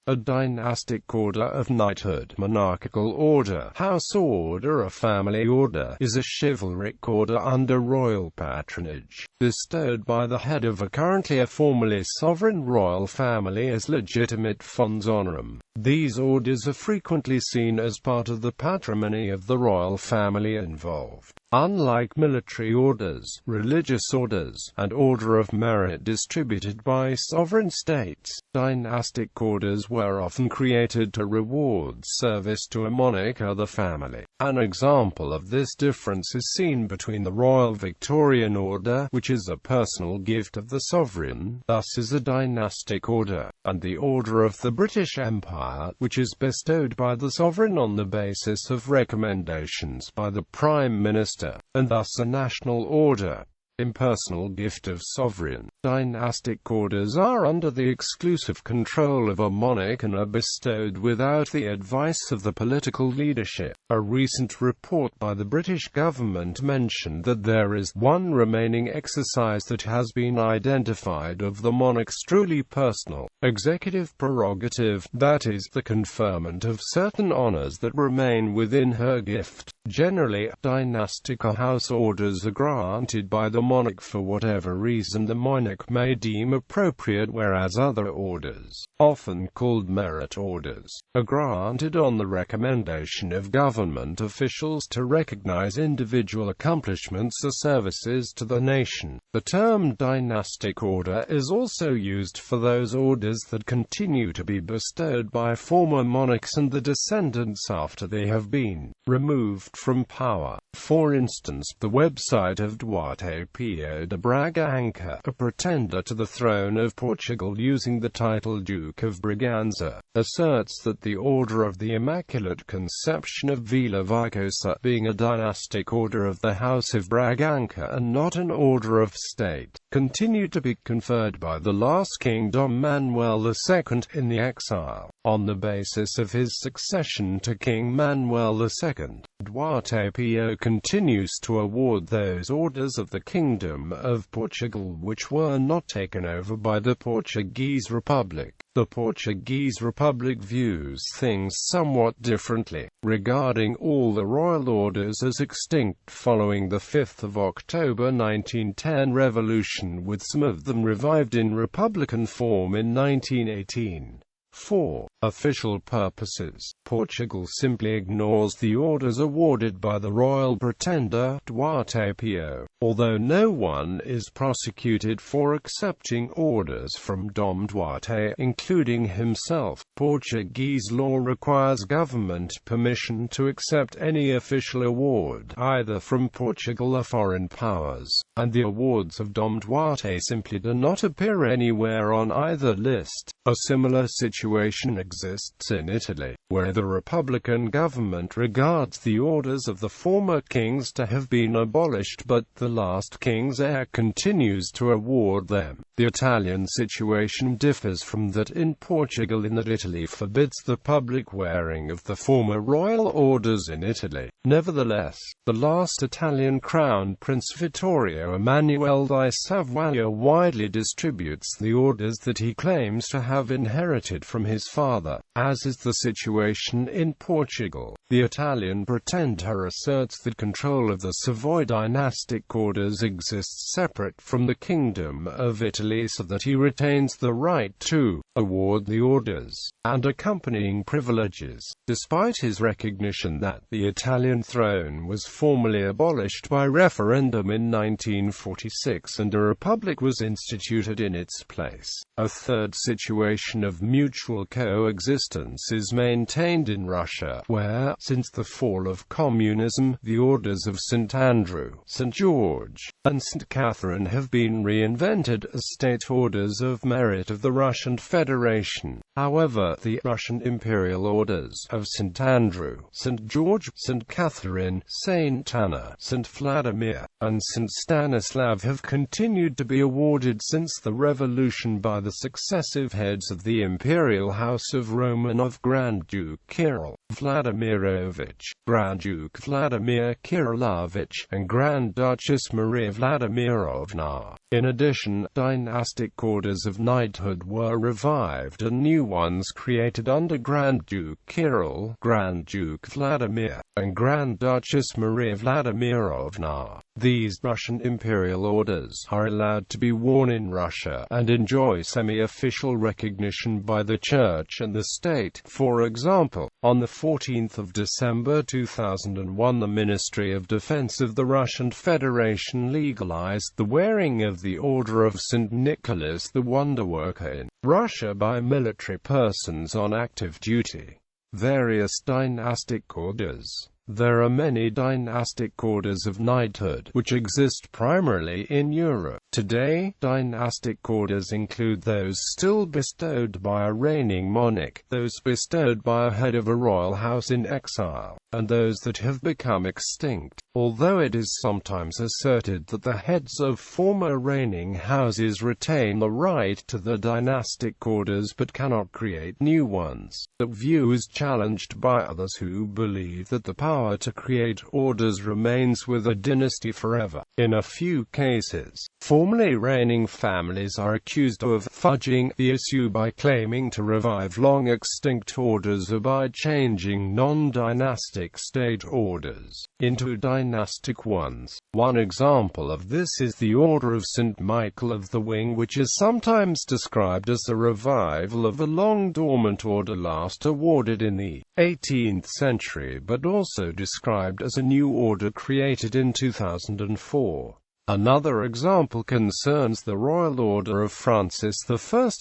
a dynastic order of knighthood, monarchical order, house order. A family order is a chivalric order under royal patronage, bestowed by the head of a currently or formerly sovereign royal family as legitimate fons honorum. These orders are frequently seen as part of the patrimony of the royal family involved. Unlike military orders, religious orders, and order of merit distributed by sovereign states, dynastic orders were often created to reward service to a monarch or the family. An example of this difference is seen between the Royal Victorian Order, which is a personal gift of the sovereign, thus is a dynastic order, and the Order of the British Empire, which is bestowed by the sovereign on the basis of recommendations by the Prime Minister, and thus a national order. Impersonal gift of sovereign. Dynastic orders are under the exclusive control of a monarch and are bestowed without the advice of the political leadership. A recent report by the British government mentioned that there is one remaining exercise that has been identified of the monarch's truly personal, executive prerogative, that is, the conferment of certain honours that remain within her gift. Generally, dynastic or house orders are granted by the monarch for whatever reason the monarch may deem appropriate, whereas other orders, often called merit orders, are granted on the recommendation of government officials to recognize individual accomplishments or services to the nation. The term dynastic order is also used for those orders that continue to be bestowed by former monarchs and the descendants after they have been removed from power. For instance, the website of Duarte Pio de Bragança, a pretender to the throne of Portugal using the title Duke of Braganza, asserts that the Order of the Immaculate Conception of Vila Viçosa, being a dynastic order of the House of Bragança and not an order of state, continued to be conferred by the last king Dom Manuel II in the exile, on the basis of his succession to King Manuel II. Duarte Pio continues to award those orders of the Kingdom of Portugal which were not taken over by the Portuguese Republic. The Portuguese Republic views things somewhat differently, regarding all the royal orders as extinct following the 5th of October 1910 revolution, with some of them revived in republican form in 1918. For official purposes, Portugal simply ignores the orders awarded by the royal pretender, Duarte Pio. Although no one is prosecuted for accepting orders from Dom Duarte, including himself, Portuguese law requires government permission to accept any official award, either from Portugal or foreign powers, and the awards of Dom Duarte simply do not appear anywhere on either list. A similar situation exists in Italy, where the Republican government regards the orders of the former kings to have been abolished, but the last king's heir continues to award them. The Italian situation differs from that in Portugal in that Italy forbids the public wearing of the former royal orders in Italy. Nevertheless, the last Italian crown Prince Vittorio Emanuele di Savoia widely distributes the orders that he claims to have inherited from his father, as is the situation in Portugal. The Italian pretender asserts that control of the Savoy dynastic orders exists separate from the Kingdom of Italy, so that he retains the right to award the orders and accompanying privileges, despite his recognition that the Italian throne was formally abolished by referendum in 1946 and a republic was instituted in its place. A third situation of mutual coexistence is maintained in Russia, where, since the fall of communism, the orders of St. Andrew, St. George, and St. Catherine have been reinvented as state orders of merit of the Russian Federation. However, the Russian imperial orders of St. Andrew, St. George, St. Catherine, St. Anna, St. Vladimir, and St. Stanislav have continued to be awarded since the revolution by the successive heads of the imperial house of Romanov: Grand Duke Kirill Vladimirovich, Grand Duke Vladimir Kirillovich, and Grand Duchess Maria Vladimirovna. In addition, dynastic orders of knighthood were revived and new ones created under Grand Duke Kirill, Grand Duke Vladimir, and Grand Duchess Maria Vladimirovna. These Russian imperial orders are allowed to be worn in Russia and enjoy semi-official recognition by the Church and the state. For example, on 14 December 2001, the Ministry of Defense of the Russian Federation legalized the wearing of the Order of St. Nicholas the Wonderworker in Russia by military persons on active duty. Various dynastic orders. There are many dynastic orders of knighthood, which exist primarily in Europe. Today, dynastic orders include those still bestowed by a reigning monarch, those bestowed by a head of a royal house in exile, and those that have become extinct. Although it is sometimes asserted that the heads of former reigning houses retain the right to the dynastic orders but cannot create new ones, that view is challenged by others who believe that the power to create orders remains with a dynasty forever. In a few cases, formerly reigning families are accused of fudging the issue by claiming to revive long-extinct orders or by changing non-dynastic state orders into dynastic ones. One example of this is the Order of St. Michael of the Wing, which is sometimes described as a revival of a long-dormant order last awarded in the 18th century, but also described as a new order created in 2004. Another example concerns the Royal Order of Francis I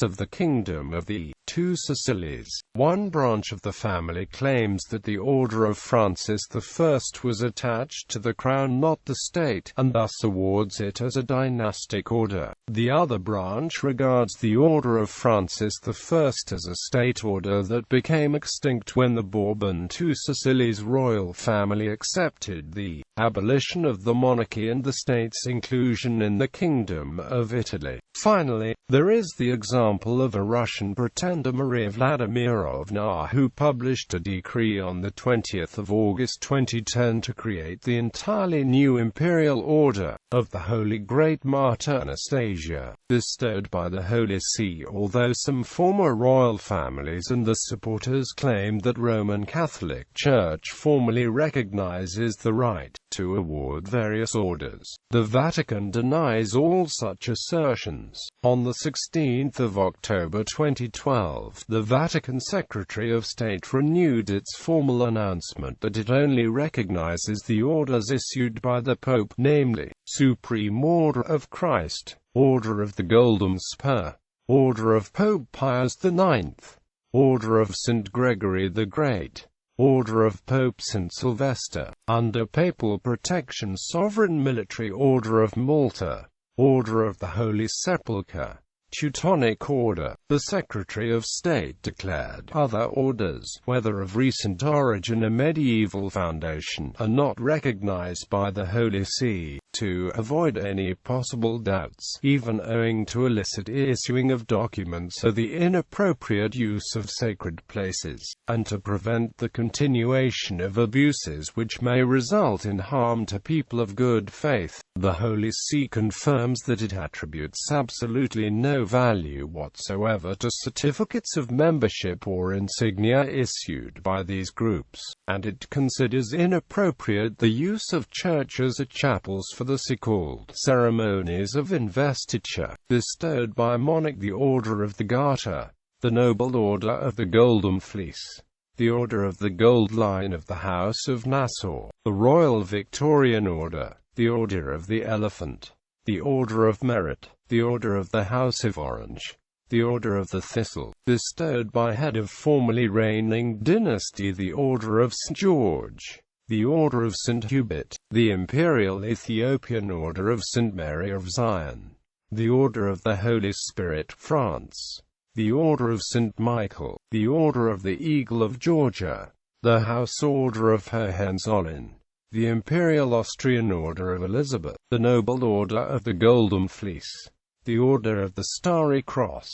of the Kingdom of the Two Sicilies. One branch of the family claims that the Order of Francis I was attached to the crown, not the state, and thus awards it as a dynastic order. The other branch regards the Order of Francis I as a state order that became extinct when the Bourbon Two Sicilies royal family accepted the abolition of the monarchy and the state's inclusion in the Kingdom of Italy. Finally, there is the example of a Russian pretender, Maria Vladimirovna, who published a decree on 20 August 2010 to create the entirely new imperial order of the Holy Great Martyr Anastasia, bestowed by the Holy See. Although some former royal families and the supporters claim that Roman Catholic Church formally recognizes the right to award various orders, the Vatican denies all such assertions. On 16 October 2012, the Vatican Secretary of State renewed its formal announcement that it only recognizes the orders issued by the Pope, namely, Supreme Order of Christ, Order of the Golden Spur, Order of Pope Pius IX, Order of St. Gregory the Great, Order of Pope St. Sylvester, under papal protection Sovereign Military Order of Malta, Order of the Holy Sepulchre, Teutonic Order. The Secretary of State declared other orders, whether of recent origin or medieval foundation, are not recognized by the Holy See, to avoid any possible doubts, even owing to illicit issuing of documents or the inappropriate use of sacred places, and to prevent the continuation of abuses which may result in harm to people of good faith. The Holy See confirms that it attributes absolutely no value whatsoever to certificates of membership or insignia issued by these groups, and it considers inappropriate the use of churches or chapels for the so-called ceremonies of investiture, bestowed by monarch. The Order of the Garter, the Noble Order of the Golden Fleece, the Order of the Gold Line of the House of Nassau, the Royal Victorian Order, the Order of the Elephant, the Order of Merit, the Order of the House of Orange, the Order of the Thistle, bestowed by head of formerly reigning dynasty, the Order of St. George, the Order of St. Hubert, the Imperial Ethiopian Order of St. Mary of Zion, the Order of the Holy Spirit, France, the Order of St. Michael, the Order of the Eagle of Georgia, the House Order of Hohenzollern, the Imperial Austrian Order of Elizabeth, the Noble Order of the Golden Fleece, the Order of the Starry Cross,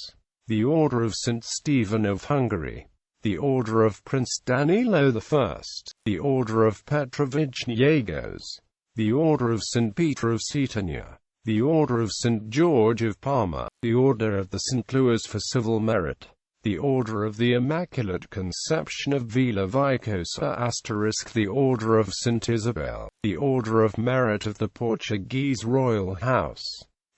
the Order of St. Stephen of Hungary, the Order of Prince Danilo I, the Order of Petrovich Nyagos, the Order of St. Peter of Cetynia, the Order of St. George of Parma, the Order of the St. Louis for civil merit, the Order of the Immaculate Conception of Villa Vicosa *, the Order of St. Isabel, the Order of Merit of the Portuguese Royal House,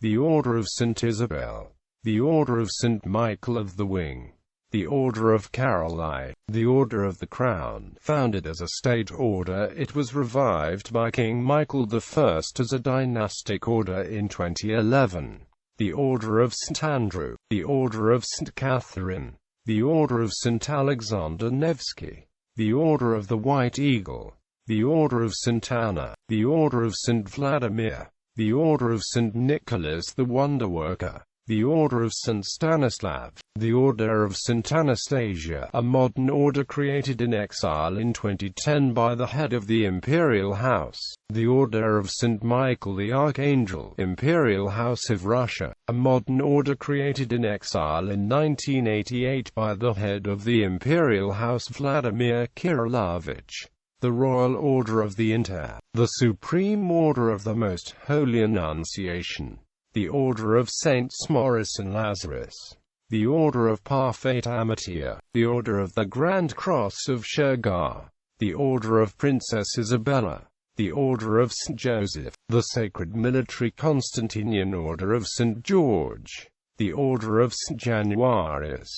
the Order of St. Isabel, the Order of St. Michael of the Wing, the Order of Caroline, the Order of the Crown. Founded as a state order, it was revived by King Michael I as a dynastic order in 2011. The Order of St. Andrew, the Order of St. Catherine, the Order of St. Alexander Nevsky, the Order of the White Eagle, the Order of St. Anna, the Order of St. Vladimir, the Order of St. Nicholas the Wonderworker, the Order of St. Stanislav, the Order of St. Anastasia, a modern order created in exile in 2010 by the head of the Imperial House, the Order of St. Michael the Archangel, Imperial House of Russia, a modern order created in exile in 1988 by the head of the Imperial House Vladimir Kirilovich, the Royal Order of the Inter, the Supreme Order of the Most Holy Annunciation, the Order of Saints Maurice and Lazarus, the Order of Parfait Amitié, the Order of the Grand Cross of Chergar, the Order of Princess Isabella, the Order of St. Joseph, the Sacred Military Constantinian Order of St. George, the Order of St. Januarius,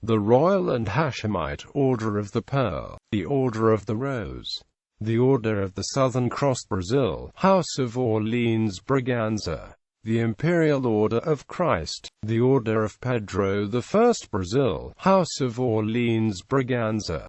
the Royal and Hashemite Order of the Pearl, the Order of the Rose, the Order of the Southern Cross Brazil, House of Orleans Braganza, the Imperial Order of Christ, the Order of Pedro I Brazil, House of Orleans Braganza,